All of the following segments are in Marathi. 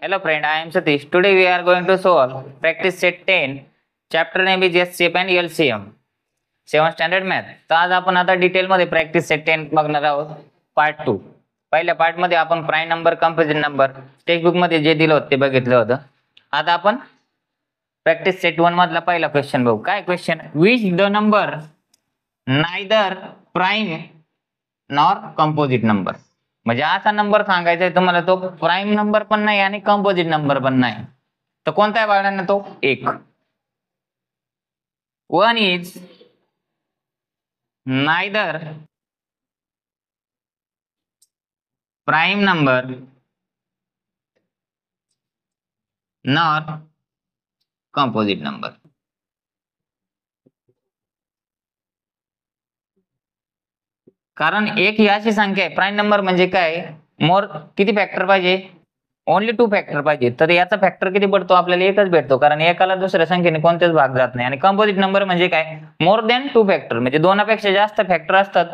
Hello friend, I am Satish. Today we are going to solve practice set 10. Chapter name is S shape and LCM. 7th standard math. तर आज आपण आता डिटेल मध्ये प्रॅक्टिस सेट 10 बघणार आहोत. पार्ट 2. पहिल्या पार्ट मध्ये आपण prime number, composite number text book मध्ये जे दिलं होतं ते बघितलं होतं. आता आपण प्रॅक्टिस सेट 1 मधला पहिला क्वेश्चन बघू. काय question? Which the number neither prime nor composite number. म्हणजे असा नंबर सांगायचा आहे तुम्हाला, तो प्राइम नंबर पण नाही आणि कंपोजिट नंबर पण नाही. तर कोणता आहे बाळांना? तो 1. 1 is neither prime number nor composite number. कारण 1 ही अशी संख्या आहे, प्राइम नंबर म्हणजे काय, मोर किती फॅक्टर पाहिजे? ओनली 2 फॅक्टर पाहिजे. तर याचा फॅक्टर किती पडतो? आपल्याला 1च भेटतो, कारण एकाला दुसऱ्या संख्येने कोणतेच भाग जात नाही. आणि कंपोजिट नंबर म्हणजे काय? मोर दॅन 2 फॅक्टर, म्हणजे 2 पेक्षा जास्त फॅक्टर असतात,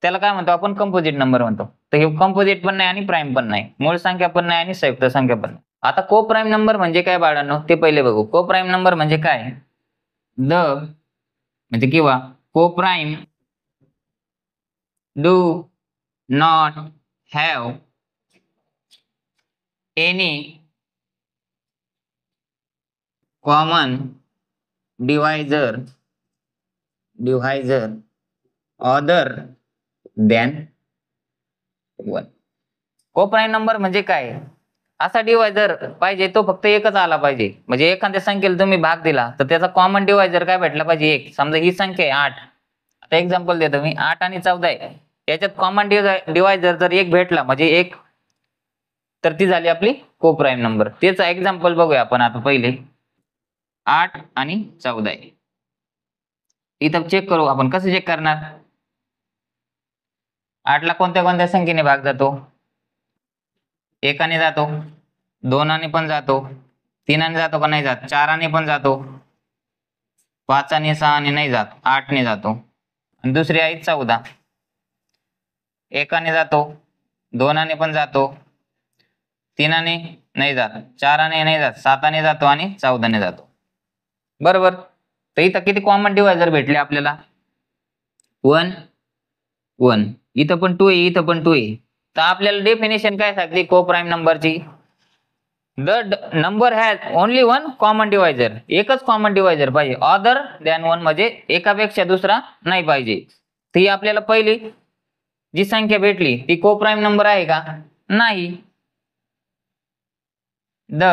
त्याला काय म्हणतो आपण? कंपोजिट नंबर म्हणतो. तर हे कंपोजिट पण नाही आणि प्राइम पण नाही, मूळ संख्या पण नाही आणि संयुक्त संख्या पण नाही. आता को प्राइम नंबर म्हणजे काय बाळांनो, ते पहिले बघू. को प्राइम नंबर म्हणजे काय? द म्हणजे किंवा को prime do not have any common divisor other than 1. को प्राइम नंबर म्हणजे काय? असा डिवायझर पाहिजे, तो फक्त एकच आला पाहिजे. म्हणजे एखाद्या संख्येला तुम्ही भाग दिला तर त्याचा कॉमन डिवायझर काय भेटला पाहिजे? 1. समजा ही संख्या आहे 8. आता एक्झाम्पल देतो मी. 8 आणि 14 आहे, याच्यात कॉमन डिवायझर जर 1 भेटला म्हणजे 1, तर ती झाली आपली को प्राइम नंबर. त्याचा एक्झाम्पल बघूया आपण आता. पहिले 8 आणि 14 आहे. इथं चेक करू आपण. कसं चेक करणार? 8 ला कोणत्या कोणत्या संख्येने भाग जातो? 1 ने जातो, 2 ने पण जातो, 3 ने जातो का नाही जात, 4 ने पण जातो, 5 आणि 6 ने नाही जात, 8 ने जातो. आणि दुसरी आहे 14. 1 ने जातो, 2 ने पण जातो, 3 ने नाही जात, 4 ने नाही जात, 7 ने जातो आणि 14 ने जातो. बरोबर. तर इथं किती कॉमन डिवायझर भेटले आपल्याला? 1 1. इथं पण 2 आहे, इथं पण 2 आहे. तर आपल्याला डेफिनेशन काय सांगते को प्राइम नंबरची? The number has only 1 common divisor. एकच कॉमन डिवायझर पाहिजे, अदर दॅन 1 म्हणजे एकापेक्षा दुसरा नाही पाहिजे. तर ही आपल्याला पहिली जी संख्या भेटली ती को प्राइम नंबर आहे का? नाही. The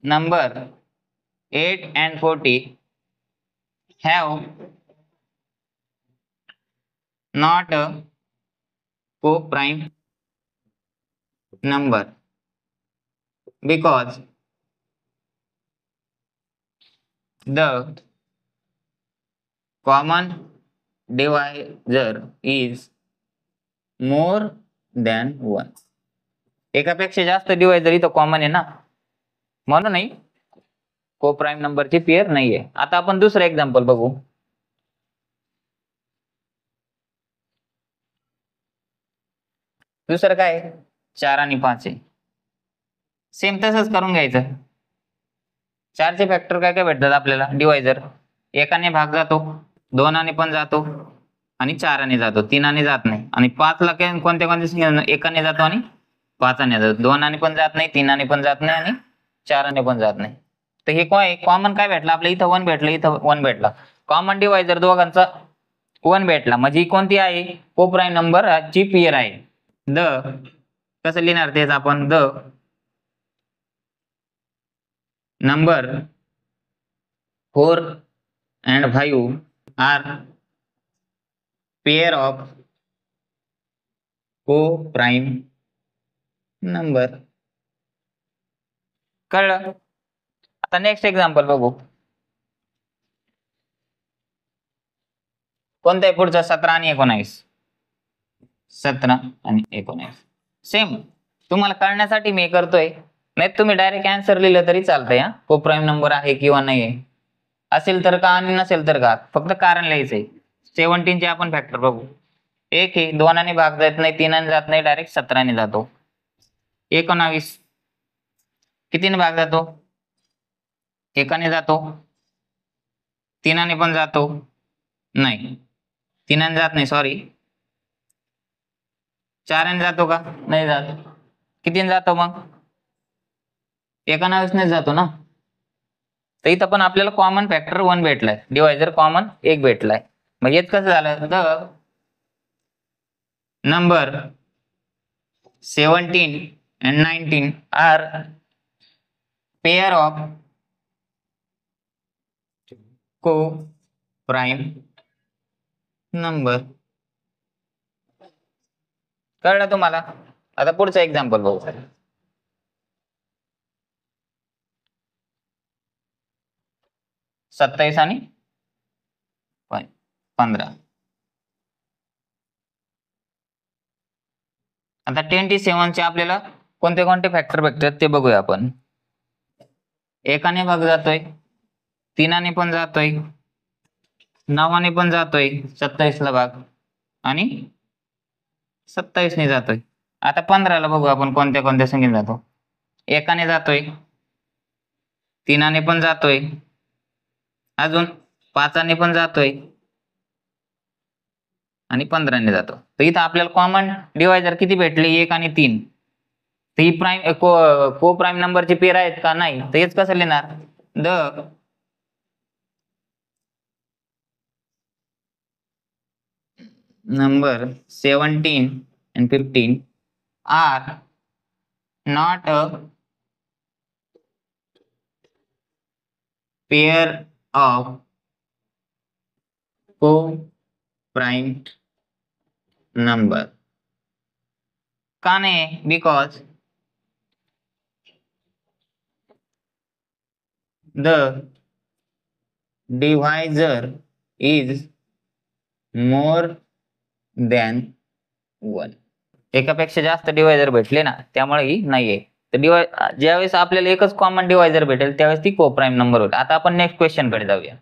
number 8 and 40 have not a co-prime number because the common divisor is more than 1. एकापेक्षा जास्त डिवायझर इथं कॉमन आहे ना, म्हणून नाही को प्राइम नंबरची पेअर नाहीये. आता आपण दुसरं एक्झाम्पल बघू. दुसरं काय? 4 आणि 5 आहे. सेम तसंच करून घ्यायचं. 4 चे फॅक्टर काय काय भेटतात आपल्याला? डिवायझर. 1 ने भाग जातो, 2 ने पण जातो आणि 4 ने जातो, 3 ने जात नाही. आणि 5 ला कोणत्या कोणत्या संख्या? 1 ने जातो आणि 5 ने जातो, 2 ने पण जात नाही, 3 ने पण जात नाही आणि 4 ने पण जात नाही. तर हे काय कॉमन काय भेटलं आपल्याला? इथं 1 भेटलं, इथं 1 भेटला. कॉमन डिवायझर दोघांचा 1 भेटला, म्हणजे ही कोणती आहे? को प्राइम नंबर ची पेअर आहे. द कसं लिहिणार तेच आपण? The number 4 and 5 are pair of co-prime number. कळलं? आता नेक्स्ट एक्झाम्पल बघू. कोणता आहे पुढचा? 17 आणि 19. 17 आणि 19 सेम. तुम्हाला कळण्यासाठी मी करतोय, नाही तुम्ही डायरेक्ट आन्सर लिहिलं तरी चालतंय. को प्राइम नंबर आहे किंवा नाही आहे, असेल तर का आणि नसेल तर का, फक्त कारण लिहायचंय. 17 चे आपण फॅक्टर बघू. 1 आहे, 2 ने भाग जात नाही, 3 ने जात नाही, डायरेक्ट 17 ने जातो. 19 कितीने भाग जातो? एकाने जातो, तीनाने पण जातो, नाही तीनाने जात नाही, सॉरी, चाराने जातो का? नाही जात. कितीने जातो मग? 19 ने जातो ना. तर इथं पण आपल्याला कॉमन फॅक्टर 1 भेटलाय, डिवायझर कॉमन 1 भेटलाय. मग येत कसं झालं? The number 17 and 19 are pair of co-prime number. कळलं तुम्हाला? आता पुढचं एक्झाम्पल बघू. 27 आणि 15. आता 27 चे आपल्याला कोणते कोणते फॅक्टर भेटतात ते बघूया आपण. एकाने भाग जातोय, तीनाने पण जातोय, 9ने पण जातोय 27 ला भाग, आणि 27 ने जातोय. आता 15 ला बघू आपण कोणत्या कोणत्या संख्येने जातो. एकाने जातोय, तीनाने पण जातोय, अजून 5ने पण जातोय, आणि 15 ने जातो. तर इथं आपल्याला कॉमन डिवायझर किती भेटले? 1 आणि 3. तर ही प्राइम को प्राइम नंबरची पेर आहेत का? नाही. तर हेच कसं लिहिणार? The number 17 and 15 are not a pair of co-prime number. का नाही? Because the divisor is more than 1. एकापेक्षा जास्त डिवायझर भेटले ना, त्यामुळे ही नाहीये. तर ज्यावेळेस आपल्याला एकच कॉमन डिवायझर भेटेल त्यावेळेस ती कोप्राइम नंबर होईल. आता आपण नेक्स्ट क्वेश्चन कडे जाऊया.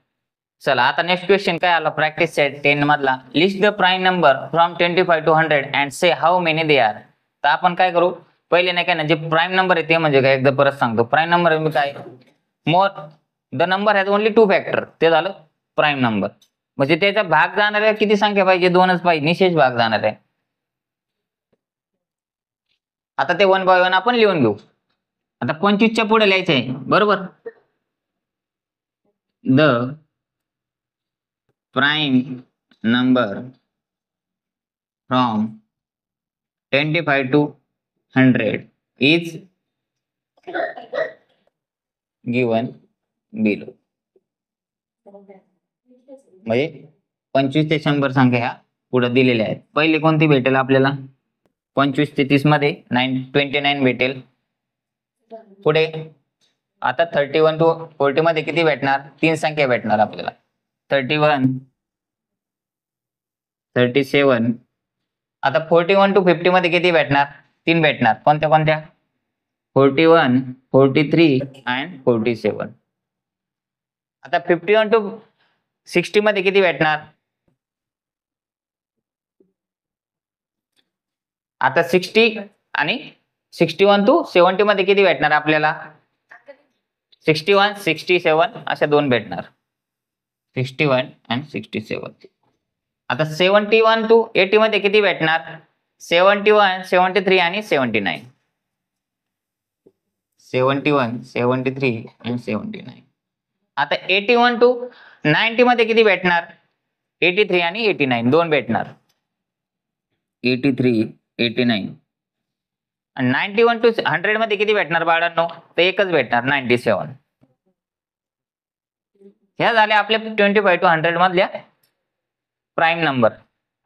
चला, आता नेक्स्ट क्वेश्चन काय आला? प्रॅक्टिस सेट 10 मधला. List the prime number from 25 to 100 and say how many they are. तर आपण काय करू? पहिले नाही काय ना, जे प्राइम नंबर आहे ते म्हणजे काय, एकदा परत सांगतो. प्राइम नंबर म्हणजे काय? More the number has only 2 factor, ते झालं प्राइम नंबर. म्हणजे त्याचा भाग जाणाऱ्या किती संख्या पाहिजे? 2च पाहिजे, निशेष भाग जाणार आहे. आता ते 1 by 1 आपण लिहून घेऊ. आता 25 च्या पुढे लिहायचं आहे, बरोबर. The prime number from 25 to 100 is given below. म्हणजे 25 ते 100 संख्या ह्या पुढे दिलेल्या आहेत. पहिली कोणती भेटेल आपल्याला? 25 ते 30 मध्ये 29 भेटेल. पुढे आता 31 to 40 मध्ये किती भेटणार? 3 संख्या भेटणार आपल्याला. 31, 37. आता 41 to 50 मध्ये किती भेटणार? 3 भेटणार. कोणत्या कोणत्या? 41, 43 and 47. आता 51 to 60 मध्ये किती भेटणार? आता 60 आणि 61 to 70 मध्ये किती भेटणार आपल्याला? 61, 67 अशा 2 भेटणार. 61 and 67. आता 71 to 80 मध्ये किती भेटणार? 71, 73 आणि 79. 71, 73 आणि 79. आता 81 to 90 मध्ये किती भेटणार? 83 आणि 89 2 भेटणार. 83, 89. आणि 91 to 100 मध्ये किती भेटणार बाळांनो? तर एकच भेटणार, 97. ह्या झाल्या आपल्या 25 to 100 मधल्या प्राइम नंबर.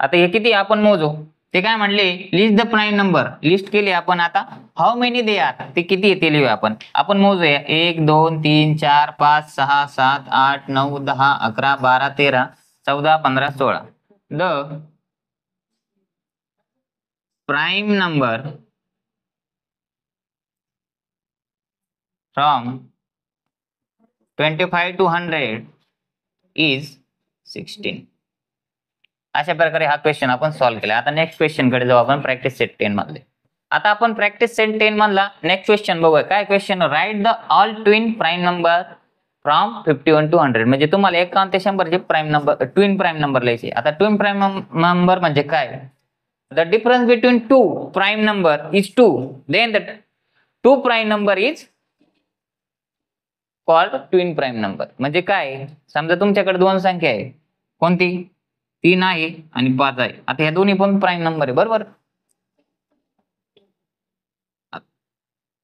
आता हे किती आपण मोजू. ते काय म्हणले? List the prime number. List केली आपण. आता हाऊ मेनी दे आर, ते किती येते लिहूया आपण मोजूया. 1, 2, 3, 4, 5, 6, 7, 8, 9, 10, 11, 12, 13, 14, 15, 16. The prime number from 25 to 100 is 16. अशा प्रकारे हा क्वेश्चन आपण सॉल्व्ह केला. आता नेक्स्ट क्वेश्चन कडे जाऊ आपण, प्रॅक्टिस सेट 10 मध्ये. आता आपण प्रॅक्टिस सेट 10 मधला नेक्स्ट क्वेश्चन बघूया. काय question? Write the all twin prime number from 51 to 100. म्हणजे तुम्हाला 51 ते 100 चे prime number, twin prime number लिहायचे. आता ट्विन प्राईम नंबर म्हणजे काय? The difference between two prime number is 2, then the two prime number is called twin prime number. म्हणजे काय? समजा तुमच्याकडे दोन संख्या आहे. कोणती? 3 आहे आणि 5 आहे. आता ह्या दोन्ही पण प्राईम नंबर आहे, बरोबर?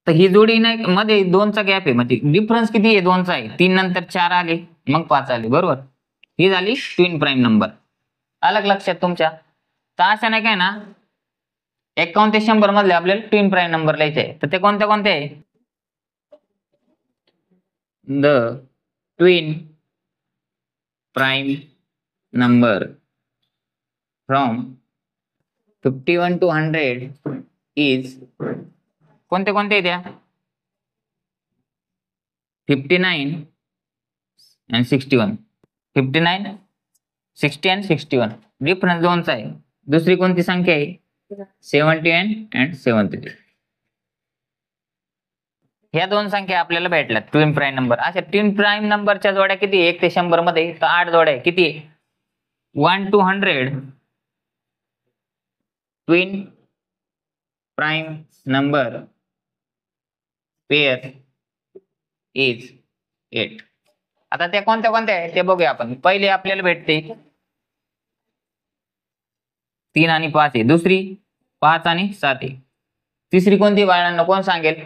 तर ही जोडी नाही मध्ये 2चा गॅप आहे, म्हणजे डिफरन्स किती आहे? 2चा आहे. 3 नंतर 4 आले, मग 5 आले, बरोबर? ही झाली ट्विन प्राईम नंबर. अलग लक्षात तुमच्या. तर अशा नाही काय ना, 51 ते 100 मधले आपल्याला ट्विन प्राईम नंबर लिहायचे आहे. तर ते कोणते कोणते आहे? The twin prime number from 51 to 100 is कोणते कोणते द्या? 59 and 61. 59, 60 and 61. डिफरन्स 2चा आहे. दुसरी कोणती संख्या आहे? 70 and 73. ह्या दोन संख्या आपल्याला भेटल्या ट्विन प्राईम नंबर. अशा ट्विन प्राईम नंबरच्या जोड्या किती? 1 ते 100 मध्ये तर 8 जोड्या आहे. किती? 1 to 100 twin prime number pair is 8. आता त्या कोणत्या कोणत्या आहे ते बघूया आपण. पहिले आपल्याला भेटते 3 आणि 5 आहे. दुसरी 5 आणि 7 आहे. तिसरी कोणती बाळांनो? कोण सांगेल?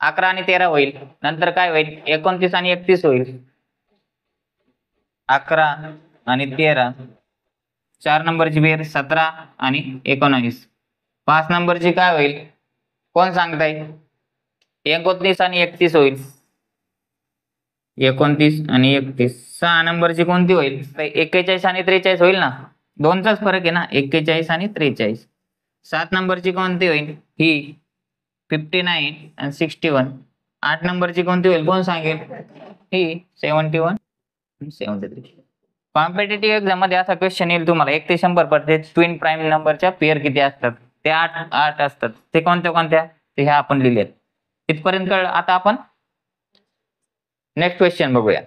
11 आणि 13 होईल. नंतर काय होईल? 29 आणि 31 होईल. 11 आणि 13. 4 नंबरची पेयर 17 आणि 19. 5 नंबरची काय होईल? कोण सांगताय? 29 आणि 31 होईल. 29 आणि 31. 6 नंबरची कोणती होईल? 41 आणि 43 होईल ना, 2चाच फरक आहे ना, 41 आणि 43. 7 नंबरची कोणती होईल? ही 59 आणि 61. 8 नंबरची कोणती होईल? कोण सांगेल? ही 71 आणि 73. कॉम्पिटेटिव्ह एक्झाम मध्ये असा क्वेश्चन येईल तुम्हाला 1 ते 100 पर्यंत ट्विन प्राईम नंबरच्या पेयर किती असतात? ते 8 असतात. ते कोणत्या कोणत्या? ते ह्या आपण लिहिलेत. इथपर्यंत कळलं. आता आपण नेक्स्ट क्वेश्चन बघूया.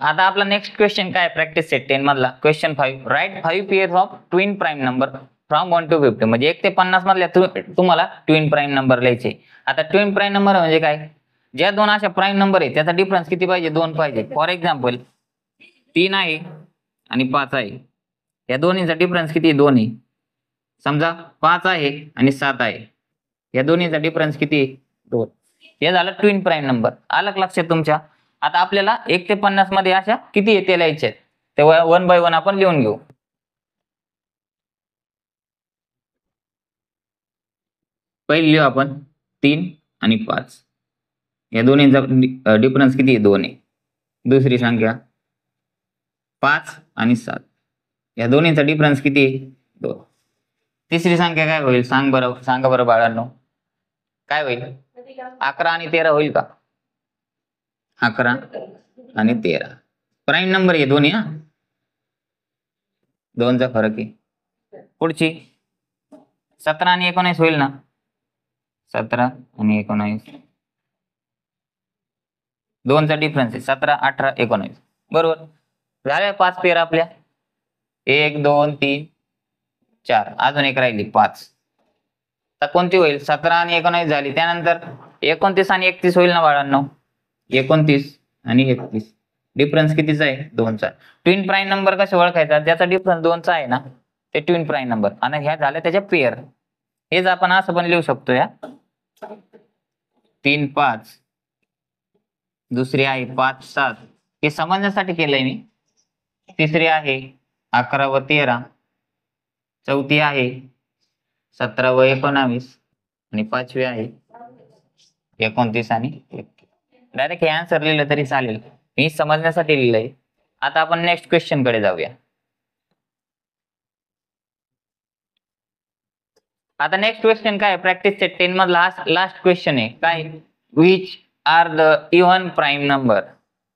आता आपला नेक्स्ट क्वेश्चन काय? प्रॅक्टिस सेट 10 मधला question 5. Write 5 pairs of twin prime number from 1 to 50. म्हणजे 1 ते 50 मधल्या तुम्हाला ट्विन प्राईम नंबर लिहायचे. आता ट्विन प्राईम नंबर म्हणजे काय? ज्या दोन अशा प्राईम नंबर आहे त्याचा डिफरन्स किती पाहिजे? 2 पाहिजे. फॉर एक्झाम्पल 3 आहे आणि 5 आहे. या दोन्हीचा डिफरन्स किती? 2 आहे. समजा 5 आहे आणि 7 आहे. या दोन्हीचा डिफरन्स किती? 2. हे झालं ट्विन प्राईम नंबर. अलग लक्षात तुमच्या. आता आपल्याला 1 ते 50 मध्ये अशा किती येते लिहायचे ते 1 by 1 आपण लिहून घेऊ. पहिले लिहू आपण 3 आणि 5. या दोन्हीचा डिफरन्स किती? 2 आहे. दुसरी संख्या 5 आणि 7. या दोन्हीचा डिफरन्स किती? 2. तिसरी संख्या काय होईल? सांगा बरं बाळांनो, काय होईल? 11 आणि 13 होईल का? 11 आणि 13 प्राईम नंबर आहे दोन्ही. 2चा फरक आहे. पुढची 17 आणि 19 होईल ना? 17 आणि 19. 2चा डिफरन्स आहे. 17, 18, 19. बरोबर. झाल्या 5 पेयर आपल्या. 1, 2, 3, 4. अजून एक राहिली 5. तर कोणती होईल? 17 आणि 19 झाली. त्यानंतर 29 आणि 31 होईल ना बाळांनो? 29 आणि 31. डिफरन्स कितीचा आहे? 2चा. ट्विन प्राईम नंबर कसे ओळखायचा? ज्याचा डिफरन्स 2चा आहे ना ते ट्विन प्राईम नंबर. आणि ह्या झाल्या त्याच्या पेयर. हेच आपण असं पण लिहू शकतो. या 3, 5. दुसरी आहे 5, 7. हे समजण्यासाठी केलंय मी. तिसरी आहे 11 व 13. चौथी आहे 17 व 19. आणि 5वी आहे 29 आणि 31. डायरेक्ट हे आन्सर लिहिलं तरी चालेल. मी समजण्यासाठी लिहिलंय. आता आपण नेक्स्ट क्वेश्चन कडे जाऊया. आता नेक्स्ट क्वेश्चन काय? प्रॅक्टिस सेट 10 मधला लास्ट क्वेश्चन आहे. काय? Which are the even prime number.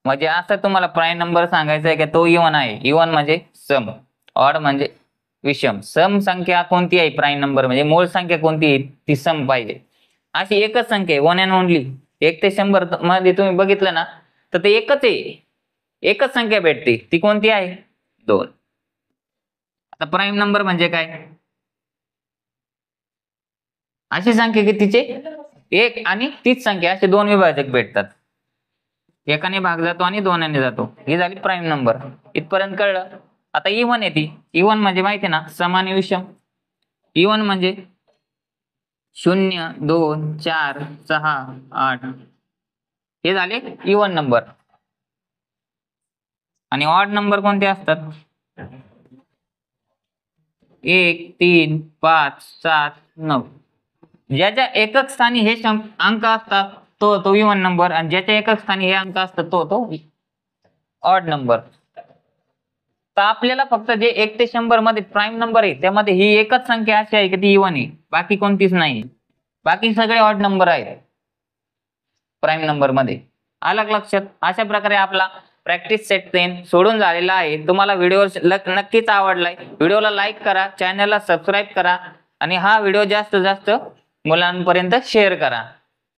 म्हणजे असं तुम्हाला प्राईम नंबर सांगायचा आहे की तो इव्हन आहे. इव्हन म्हणजे सम, ऑड म्हणजे विषम. सम संख्या कोणती आहे प्राईम नंबर म्हणजे मूळ संख्या कोणती आहे ती सम पाहिजे. अशी एकच संख्या आहे वन अँड ओनली. 1 ते 100 मध्ये तुम्ही बघितलं ना तर ते एकच आहे, एकच संख्या भेटते. ती कोणती आहे 2. आता प्राईम नंबर म्हणजे काय? अशी संख्या कितीचे 1 आणि तीच संख्या असे 2 विभाजक भेटतात. एकाने भाग जातो आणि 2ने जातो. ही झाली प्राईम नंबर. इथपर्यंत कळलं. आता इव्हन येते. इव्हन म्हणजे माहिती ना सम आणि विषम. इव्हन म्हणजे 0 2 4 6 8 हे झाले इव्हन नंबर. आणि ऑड नंबर कोणते असतात? 1 3 5 7 9. ज्याच्या एकक स्थानी हे अंक असतात तो इव्हन नंबर, आणि ज्याच्या एकक स्थानी हे अंक असतात तो ऑड नंबर. तर आपल्याला फक्त जे 1 ते 100 मध्ये प्राईम नंबर आहे त्यामध्ये ही एकच संख्या अशी आहे की ती इव्हन आहे, बाकी कोणतीच नाही. बाकी सगळे ऑड नंबर आहेत प्राईम नंबर मध्ये. अलग लक्षात. अशा प्रकारे आपला प्रॅक्टिस सेट 10 सोडून झालेला आहे. तुम्हाला व्हिडिओ नक्कीच आवडलाय. व्हिडिओला लाईक करा, चॅनलला सबस्क्राईब करा आणि हा व्हिडिओ जास्तीत जास्त मुलांपर्यंत शेअर करा.